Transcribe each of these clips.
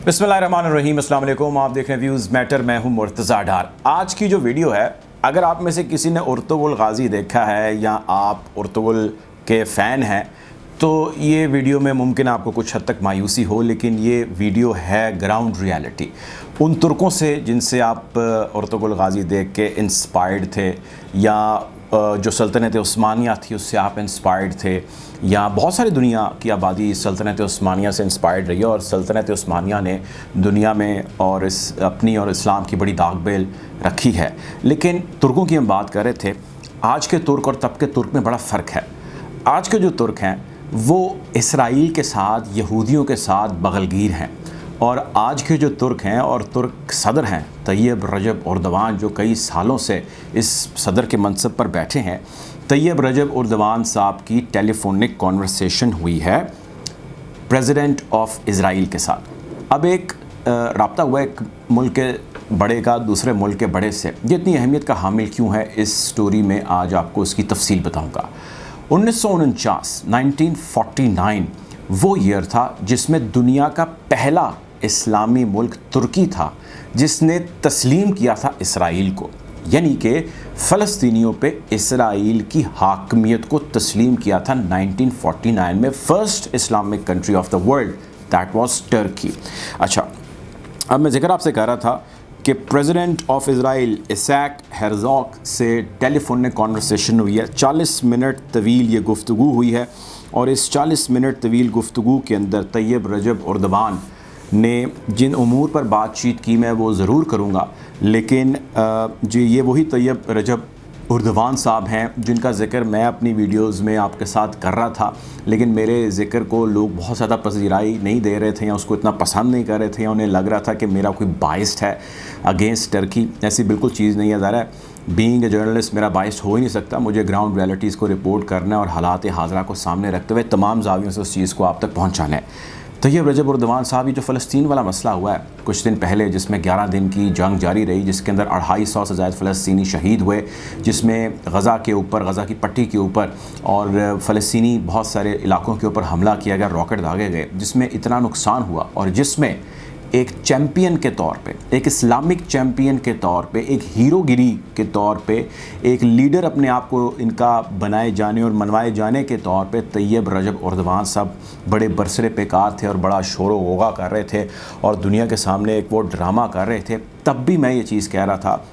बिस्मिल्लाहिर्रहमानिर्रहीम, अस्सलाम वालेकुम। आप देख रहे हैं व्यूज़ मैटर। मैं हूं मुर्तज़ा डार। आज की जो वीडियो है, अगर आप में से किसी ने अर्तुगरुल गाज़ी देखा है या आप अर्तुगरुल के फ़ैन हैं तो ये वीडियो में मुमकिन आपको कुछ हद तक मायूसी हो, लेकिन ये वीडियो है ग्राउंड रियलिटी उन तुर्कों से जिनसे आप अर्तुगरुल गाज़ी देख के इंस्पायर्ड थे, या जो सल्तनत उस्मानिया थी उससे आप इंस्पायर्ड थे, या बहुत सारी दुनिया की आबादी सल्तनत उस्मानिया से इंस्पायर्ड रही है और सल्तनत उस्मानिया ने दुनिया में और अपनी और इस्लाम की बड़ी दागबेल रखी है। लेकिन तुर्कों की हम बात कर रहे थे। आज के तुर्क और तब के तुर्क में बड़ा फ़र्क है। आज के जो तुर्क हैं वो इसराइल के साथ, यहूदियों के साथ बगलगीर हैं, और आज के जो तुर्क हैं और तुर्क सदर हैं तैयब रजब एर्दोगान, जो कई सालों से इस सदर के मनसब पर बैठे हैं। तैयब रजब एर्दोगान साहब की टेलीफोनिक कॉन्वर्सेशन हुई है प्रेसिडेंट ऑफ इज़राइल के साथ। अब एक रब्ता हुआ एक मुल्क के बड़े का दूसरे मुल्क के बड़े से। ये इतनी अहमियत का हामिल क्यों है, इस स्टोरी में आज आपको इसकी तफसील बताऊँगा। 1949 वो ईयर था जिसमें दुनिया का पहला इस्लामी मुल्क तुर्की था जिसने तस्लीम किया था इसराइल को, यानी कि फ़लस्तीनियों पे इसराइल की हाकमियत को तस्लीम किया था 1949 में। First Islamic country of the world, that was Turkey. अच्छा, अब मैं जिक्र आपसे कह रहा था कि प्रेसिडेंट ऑफ इज़राइल इसहाक हेरज़ोग से टेलीफोनिक कॉन्वर्सेशन हुई है। 40 मिनट तवील ये गुफ्तगू हुई है, और इस 40 मिनट तवील गुफ्तगू के अंदर तैयब रजब एर्दोगान ने जिन उमूर पर बातचीत की मैं वो ज़रूर करूँगा, लेकिन जी ये वही तैयब रजब एर्दोगान साहब हैं जिनका ज़िक्र मैं अपनी वीडियोज़ में आपके साथ कर रहा था, लेकिन मेरे ज़िक्र को लोग बहुत ज़्यादा पजीराई नहीं दे रहे थे या उसको इतना पसंद नहीं कर रहे थे, या उन्हें लग रहा था कि मेरा कोई बाइस्ड है अगेंस्ट टर्की। ऐसी बिल्कुल चीज़ नहीं है। ज़ाहिर है बीइंग ए जर्नलिस्ट मेरा बाइस्ड हो ही नहीं सकता। मुझे ग्राउंड रियलिटीज़ को रिपोर्ट करना है और हालात हाज़रा को सामने रखते हुए तमाम ज़ावियों से उस चीज़ को आप तक पहुँचाना है। तैयब रजब एर्दोगान साहब, ये जो फ़लस्तीन वाला मसला हुआ है कुछ दिन पहले, जिसमें 11 दिन की जंग जारी रही, जिसके अंदर 250 से ज़्यादा फ़लस्तीनी शहीद हुए, जिसमें गज़ा के ऊपर, गज़ा की पट्टी के ऊपर और फ़लस्तीनी बहुत सारे इलाकों के ऊपर हमला किया गया, रॉकेट दागे गए, जिसमें इतना नुकसान हुआ, और जिसमें एक चैम्पियन के तौर पे, एक इस्लामिक चैम्पियन के तौर पे, एक हीरोगिरी के तौर पे, एक लीडर अपने आप को इनका बनाए जाने और मनवाए जाने के तौर पे तैयब रजब एर्दोगान साहब बड़े बरसरे पेकार थे और बड़ा शोर गोगा कर रहे थे और दुनिया के सामने एक वो ड्रामा कर रहे थे। तब भी मैं ये चीज़ कह रहा था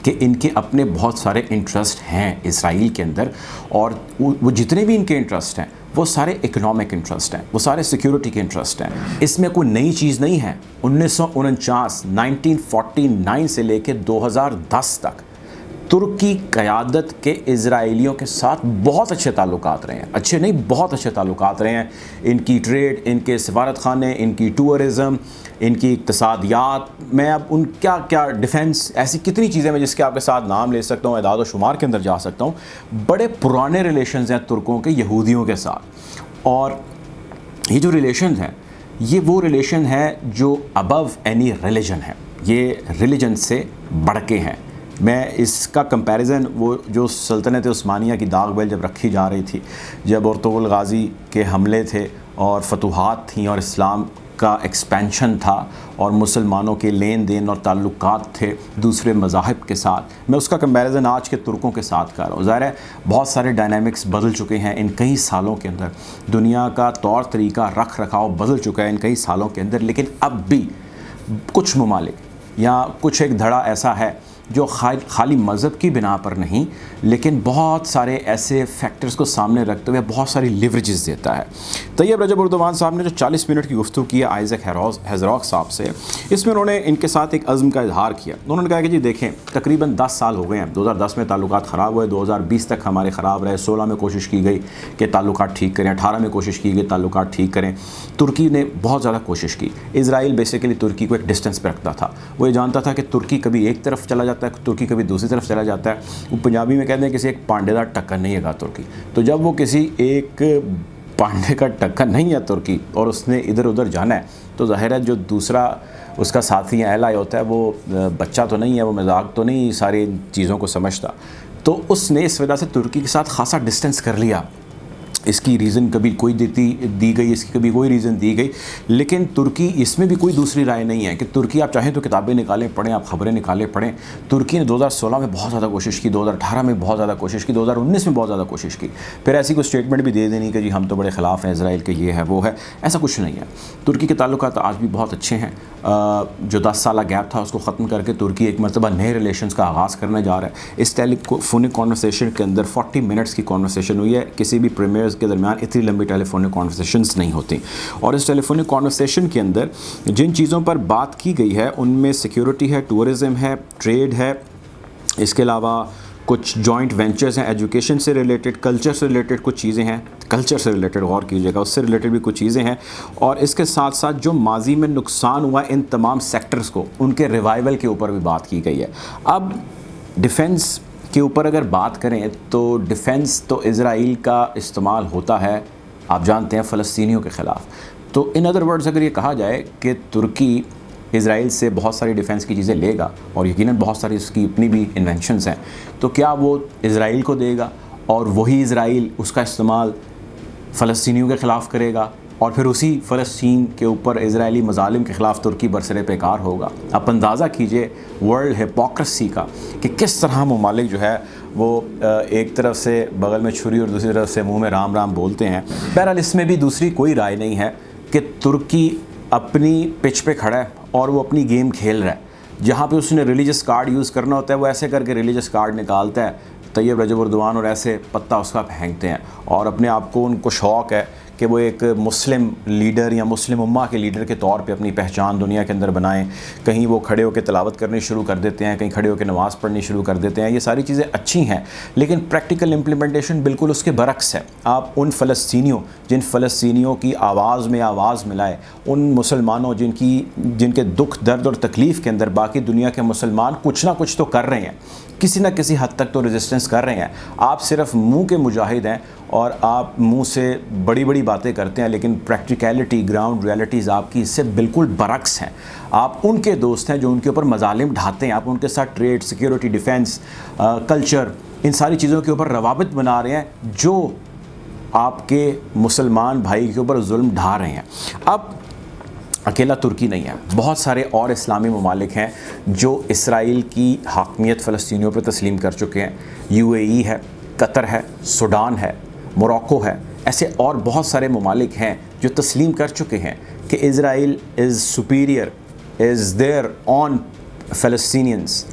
कि इनके अपने बहुत सारे इंटरेस्ट हैं इसराइल के अंदर, और वो जितने भी इनके इंटरेस्ट हैं वो सारे इकोनॉमिक इंटरेस्ट हैं, वो सारे सिक्योरिटी के इंटरेस्ट हैं। इसमें कोई नई चीज़ नहीं है। 1949 से लेकर 2010 तक तुर्की क़यादत के इज़राइलियों के साथ बहुत अच्छे ताल्लुकात रहे हैं। अच्छे नहीं, बहुत अच्छे ताल्लुकात रहे हैं। इनकी ट्रेड, इनके सफारत खाने, इनकी टूरिज़म, इनकी इक़्तिसादियात, मैं अब उनका क्या डिफेंस, ऐसी कितनी चीज़ें मैं जिसके आपके साथ नाम ले सकता हूँ, इदाद व शुमार के अंदर जा सकता हूँ। बड़े पुराने रिलेशंस हैं तुर्कों के यहूदियों के साथ, और ये जो रिलेशन हैं ये वो रिलेशन है जो अबव एनी रिलीजन है, ये रिलीजन से बढ़ के हैं। मैं इसका कंपैरिज़न वो जो सल्तनत उस्मानिया की दागबेल जब रखी जा रही थी, जब अर्तुगरुल गाज़ी के हमले थे और फतूहात थी और इस्लाम का एक्सपेंशन था और मुसलमानों के लेन देन और ताल्लुकात थे दूसरे मज़ाहिब के साथ, मैं उसका कंपैरिज़न आज के तुर्कों के साथ कर रहा हूँ। ज़ाहिर है बहुत सारे डायनामिक्स बदल चुके हैं इन कई सालों के अंदर, दुनिया का तौर तरीका, रख रखाव बदल चुका है इन कई सालों के अंदर, लेकिन अब भी कुछ ममालिक या कुछ एक धड़ा ऐसा है जो खाली मज़हब की बिना पर नहीं, लेकिन बहुत सारे ऐसे फैक्टर्स को सामने रखते हुए बहुत सारी लिवरेजेस देता है। तैयब रजब एर्दोगान साहब ने जो 40 मिनट की गुफ्तगू की है आइज़ैक हेरज़ोग साहब से, इसमें उन्होंने इनके साथ एक अज़्म का इजहार किया। उन्होंने कहा कि जी देखें, तकरीबन 10 साल हो गए हैं। 2010 में ताल्लुकात ख़राब हुए, 2020 तक हमारे ख़राब रहे, 16 में कोशिश की गई कि ताल्लुकात ठीक करें, 18 में कोशिश की गई ताल्लुकात ठीक करें। तुर्की ने बहुत ज़्यादा कोशिश की। इज़राइल बेसिकली तुर्की को एक डिस्टेंस पर रखता था। वो ये जानता था कि तुर्की कभी एक तरफ चला जाता है, तुर्की कभी दूसरी तरफ चला जाता है। वो पंजाबी में कहते हैं किसी एक पांडेदार टक्कर नहीं है तुर्की। तो जब वो किसी एक पांडे का टक्कर नहीं है तुर्की और उसने इधर उधर जाना है, तो ज़ाहिर है जो दूसरा उसका साथी या एलाई होता है वो बच्चा तो नहीं है, वो मजाक तो नहीं सारी चीज़ों को समझता, तो उसने इस वजह से तुर्की के साथ ख़ासा डिस्टेंस कर लिया। इसकी रीज़न कभी कोई दी गई, इसकी कभी कोई रीज़न दी गई, लेकिन तुर्की इसमें भी कोई दूसरी राय नहीं है कि तुर्की, आप चाहें तो किताबें निकालें पढ़ें, आप ख़बरें निकालें पढ़ें, तुर्की ने 2016 में बहुत ज़्यादा कोशिश की, 2018 में बहुत ज़्यादा कोशिश की, 2019 में बहुत ज़्यादा कोशिश की, फिर ऐसी कोई स्टेटमेंट भी दे देनी कि जी हम तो बड़े ख़िलाफ़ हैं इसराइल के, ये है वो है, ऐसा कुछ नहीं है। तुर्की के ताल्लुकात आज भी बहुत अच्छे हैं। जो 10 साल गैप था उसको ख़त्म करके तुर्की एक मरतबा नए रिलेशंस का आगाज़ करने जा रहा है। इस टेलीफोनिक कॉन्वर्सेशन के अंदर 40 मिनट्स की कॉन्वर्सेशन हुई है। किसी भी प्रीमियर्स के दरमियान इतनी लंबी टेलीफोनिक कॉन्वर्सेशंस नहीं होती, और इस टेलीफोनिक कॉन्वर्सेशन के अंदर जिन चीज़ों पर बात की गई है उनमें सिक्योरिटी है, टूरिज़म है, ट्रेड है, इसके अलावा कुछ जॉइंट वेंचर्स हैं, एजुकेशन से रिलेटेड, कल्चर से रिलेटेड कुछ चीज़ें हैं, कल्चर से रिलेटेड गौर कीजिएगा, उससे रिलेटेड भी कुछ चीज़ें हैं, और इसके साथ साथ जो माजी में नुकसान हुआ इन तमाम सेक्टर्स को, उनके रिवाइवल के ऊपर भी बात की गई है। अब डिफेंस के ऊपर अगर बात करें तो डिफेंस तो इज़राइल का इस्तेमाल होता है, आप जानते हैं, फ़लस्तीनियों के ख़िलाफ़। तो इन अदर वर्ड्स अगर ये कहा जाए कि तुर्की इज़राइल से बहुत सारी डिफेंस की चीज़ें लेगा, और यकीनन बहुत सारी इसकी अपनी भी इन्वेंशंस हैं, तो क्या वो इज़राइल को देगा और वही इज़राइल उसका इस्तेमाल फ़लस्तीनियों के ख़िलाफ़ करेगा, और फिर उसी फ़लस्तीन के ऊपर इज़राइली मज़ालिम के ख़िलाफ़ तुर्की बरसरे पेकार होगा? आप अंदाज़ा कीजिए वर्ल्ड हिपोक्रेसी का कि किस तरह ममालिक जो है वो एक तरफ से बगल में छुरी और दूसरी तरफ से मुँह में राम राम बोलते हैं। बहरहाल इसमें भी दूसरी कोई राय नहीं है कि तुर्की अपनी पिच पे खड़ा है और वो अपनी गेम खेल रहा है। जहाँ पे उसने रिलीजियस कार्ड यूज़ करना होता है वो ऐसे करके रिलीजियस कार्ड निकालता है, तैयब रजब अर्दवान, और ऐसे पत्ता उसका फेंकते हैं, और अपने आप को उनको शौक़ है कि वो एक मुस्लिम लीडर या मुस्लिम उम्मा के लीडर के तौर पे अपनी पहचान दुनिया के अंदर बनाएं। कहीं वो खड़े होकर तिलावत करनी शुरू कर देते हैं, कहीं खड़े होकर नमाज़ पढ़नी शुरू कर देते हैं। ये सारी चीज़ें अच्छी हैं, लेकिन प्रैक्टिकल इम्प्लीमेंटेशन बिल्कुल उसके बरक्स है। आप उन जिन फ़लस्तीनियों की आवाज़ में आवाज़ मिलाए, उन मुसलमानों जिनके दुख, दर्द और तकलीफ़ के अंदर बाकी दुनिया के मुसलमान कुछ ना कुछ तो कर रहे हैं, किसी न किसी हद तक तो रेजिस्टेंस कर रहे हैं। आप सिर्फ मुंह के मुजाहिद हैं और आप मुंह से बड़ी बड़ी बातें करते हैं, लेकिन प्रैक्टिकलिटी, ग्राउंड रियलिटीज़ आपकी इससे बिल्कुल बरक्स हैं। आप उनके दोस्त हैं जो उनके ऊपर मजालिम ढाते हैं, आप उनके साथ ट्रेड, सिक्योरिटी, डिफेंस, कल्चर, इन सारी चीज़ों के ऊपर रवाबित बना रहे हैं जो आपके मुसलमान भाई के ऊपर जुल्म ढा रहे हैं। अब अकेला तुर्की नहीं है, बहुत सारे और इस्लामी ममालिक हैं जो इसराइल की हाकमियत फ़लस्तीनियों पर तस्लीम कर चुके हैं। UAE है, कतर है, सूडान है, मोरक्को है, ऐसे और बहुत सारे ममालिक हैं जो तस्लीम कर चुके हैं कि Israel is superior, is there on Palestinians.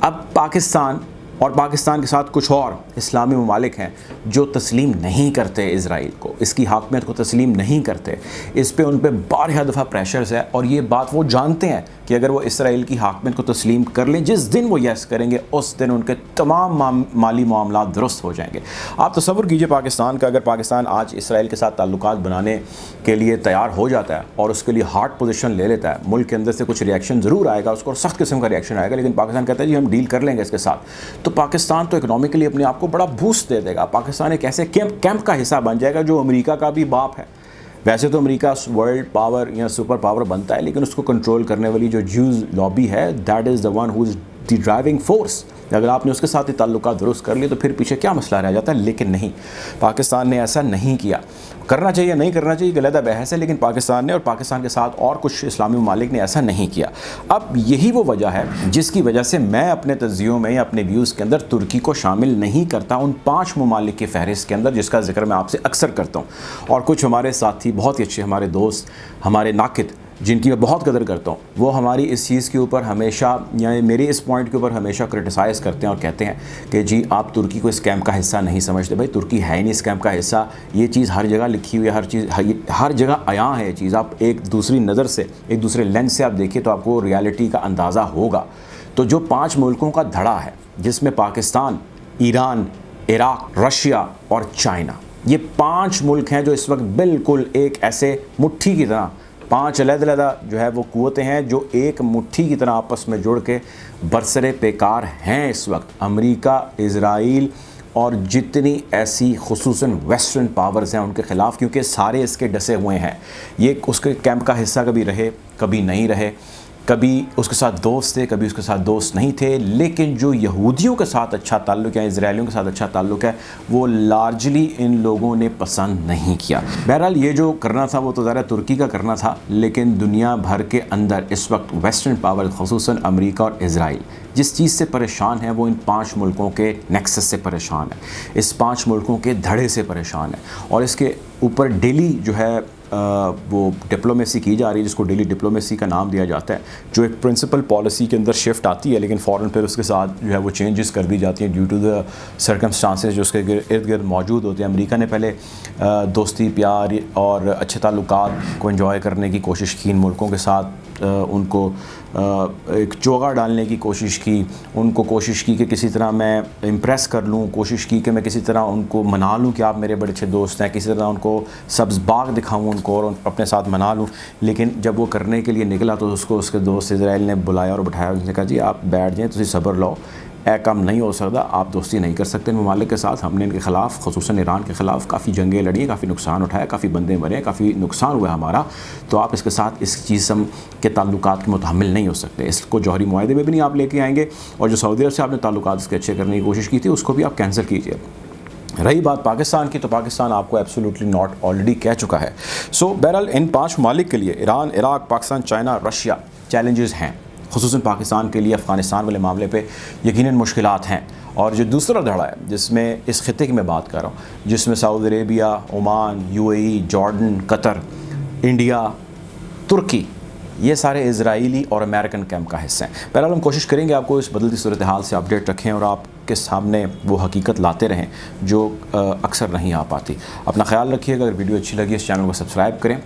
अब पाकिस्तान के साथ कुछ और इस्लामी ममालिक हैं जो तस्लीम नहीं करते इज़राइल को, इसकी हाकमियत को तस्लीम नहीं करते। इस पे उन पे बारह दफ़ा प्रेशर्स है, और ये बात वो जानते हैं कि अगर वो इसराइल की हाकमियत को तस्लीम कर लें, जिस दिन वो यस करेंगे उस दिन उनके तमाम माली मामला दुरुस्त हो जाएंगे। आप तसव्वुर कीजिए पाकिस्तान का, अगर पाकिस्तान आज इसराइल के साथ ताल्लुकात बनाने के लिए तैयार हो जाता है और उसके लिए हार्ड पोजीशन ले लेता है, मुल्क के अंदर से कुछ रिएक्शन ज़रूर आएगा, उसको सख्त किस्म का रिएक्शन आएगा, लेकिन पाकिस्तान कहता है जी हम डील कर लेंगे इसके साथ, तो पाकिस्तान तो इकनॉमिकली अपने आप को बड़ा बूस्ट दे देगा। पाकिस्तान एक ऐसे कैंप का हिस्सा बन जाएगा जो अमेरिका का भी बाप है। वैसे तो अमेरिका वर्ल्ड पावर या सुपर पावर बनता है, लेकिन उसको कंट्रोल करने वाली जो ज्यूज़ लॉबी है, that is the one who is the driving force. अगर आपने उसके साथ ही ताल्लुकात दुरुस्त कर लिए तो फिर पीछे क्या मसला रह जाता है। लेकिन नहीं, पाकिस्तान ने ऐसा नहीं किया। करना चाहिए नहीं करना चाहिए गलत बहस है, लेकिन पाकिस्तान ने और पाकिस्तान के साथ और कुछ इस्लामी ममालिक ने ऐसा नहीं किया। अब यही वो वजह है जिसकी वजह से मैं अपने तज्जियों में या अपने व्यूज़ के अंदर तुर्की को शामिल नहीं करता उन 5 ममालिक की फहरिस्त के अंदर, जिसका जिक्र मैं आपसे अक्सर करता हूँ। और कुछ हमारे साथी बहुत ही अच्छे, हमारे दोस्त, हमारे नाकिद, जिनकी मैं बहुत कदर करता हूँ, वो हमारी इस चीज़ के ऊपर हमेशा, यानी मेरे इस पॉइंट के ऊपर हमेशा क्रिटिसाइज़ करते हैं और कहते हैं कि जी आप तुर्की को इस कैंप का हिस्सा नहीं समझते। भाई तुर्की है ही नहीं इस कैंप का हिस्सा, ये चीज़ हर जगह लिखी हुई है, हर जगह आया है ये चीज़। आप एक दूसरी नज़र से, एक दूसरे लेंस से आप देखिए तो आपको रियलिटी का अंदाज़ा होगा। तो जो 5 मुल्कों का धड़ा है, जिसमें पाकिस्तान, ईरान, इराक, रशिया और चाइना, ये 5 मुल्क हैं जो इस वक्त बिल्कुल एक ऐसे मुट्ठी की तरह, 5 अलग-अलग जो है वो कुव्वतें हैं जो एक मुट्ठी की तरह आपस में जुड़ के बरसरे पेकार हैं इस वक्त। अमेरिका, इज़राइल और जितनी ऐसी खुसूसन वेस्टर्न पावर्स हैं उनके ख़िलाफ़, क्योंकि सारे इसके डसे हुए हैं। ये उसके कैंप का हिस्सा कभी रहे, कभी नहीं रहे। कभी उसके साथ दोस्त थे, कभी उसके साथ दोस्त नहीं थे, लेकिन जो यहूदियों के साथ अच्छा ताल्लुक़ है, इजराइलियों के साथ अच्छा ताल्लुक़ है, वो लार्जली इन लोगों ने पसंद नहीं किया। बहरहाल ये जो करना था वो तो ज़रा तुर्की का करना था, लेकिन दुनिया भर के अंदर इस वक्त वेस्टर्न पावर, ख़ुसूसन अमेरिका और इजराइल जिस चीज़ से परेशान है वो इन 5 मुल्कों के नेक्सस से परेशान है, इस 5 मुल्कों के धड़े से परेशान है, और इसके ऊपर डेली जो है वो डिप्लोमेसी की जा रही है, जिसको डेली डिप्लोमेसी का नाम दिया जाता है, जो एक प्रिंसिपल पॉलिसी के अंदर शिफ्ट आती है, लेकिन फ़ौरन फिर उसके साथ जो है वो चेंजेस कर दी जाती हैं ड्यू टू द सर्कमस्टांसेस जो उसके इर्द गिर्द मौजूद होते हैं। अमेरिका ने पहले दोस्ती, प्यार और अच्छे ताल्लुकात को एंजॉय करने की कोशिश की, इन मुल्कों के साथ उनको एक चोगा डालने की कोशिश की, उनको कोशिश की कि किसी तरह मैं इम्प्रेस कर लूँ, कोशिश की कि मैं किसी तरह उनको मना लूँ कि आप मेरे बड़े अच्छे दोस्त हैं, किसी तरह उनको सब्ज़ बाग दिखाऊँ उनको और अपने साथ मना लूँ। लेकिन जब वो करने के लिए निकला तो उसको उसके दोस्त इजराइल ने बुलाया और बिठाया, उसने कहा जी आप बैठ जाएँ, तुसी सब्र लो, ए कम नहीं हो सकता, आप दोस्ती नहीं कर सकते इन ममालिक के साथ। हमने इनके ख़िलाफ़, ख़ुसूसन ईरान के ख़िलाफ़ काफ़ी जंगें लड़ी, काफ़ी नुकसान उठाया, काफ़ी बंदे मरे, काफ़ी नुकसान हुआ हमारा, तो आप इसके साथ इस किस्म के ताल्लुकात के मुतहम्मिल नहीं हो सकते। इसको जौहरी मुआहदे में भी नहीं आप लेके आएंगे, और जो सऊदी अरब से आपने ताल्लुकात इसके अच्छे करने की कोशिश की थी उसको भी आप कैंसिल कीजिए। रही बात पाकिस्तान की, तो पाकिस्तान आपको एब्सोल्युटली नॉट ऑलरेडी कह चुका है। सो बहरहाल इन 5 ममालिक के लिए Iran, Iraq, Pakistan, China, Russia challenges हैं, ख़ुसूसन पाकिस्तान के लिए अफ़गानिस्तान वाले मामले पे यकीनन मुश्किलात हैं। और जो दूसरा धड़ा है जिसमें इस खित्ते की मैं बात कर रहा हूँ, जिसमें Saudi Arabia, Oman, UAE, Jordan, Qatar, India, तुर्की, ये सारे इजराइली और अमेरिकन कैंप का हिस्सा हैं। बहरहाल हम कोशिश करेंगे आपको इस बदलती सूरत हाल से अपडेट रखें और आपके सामने वो हकीकत लाते रहें जो अक्सर नहीं आ पाती। अपना ख्याल रखिएगा। अगर वीडियो अच्छी लगी इस चैनल को सब्सक्राइब करें।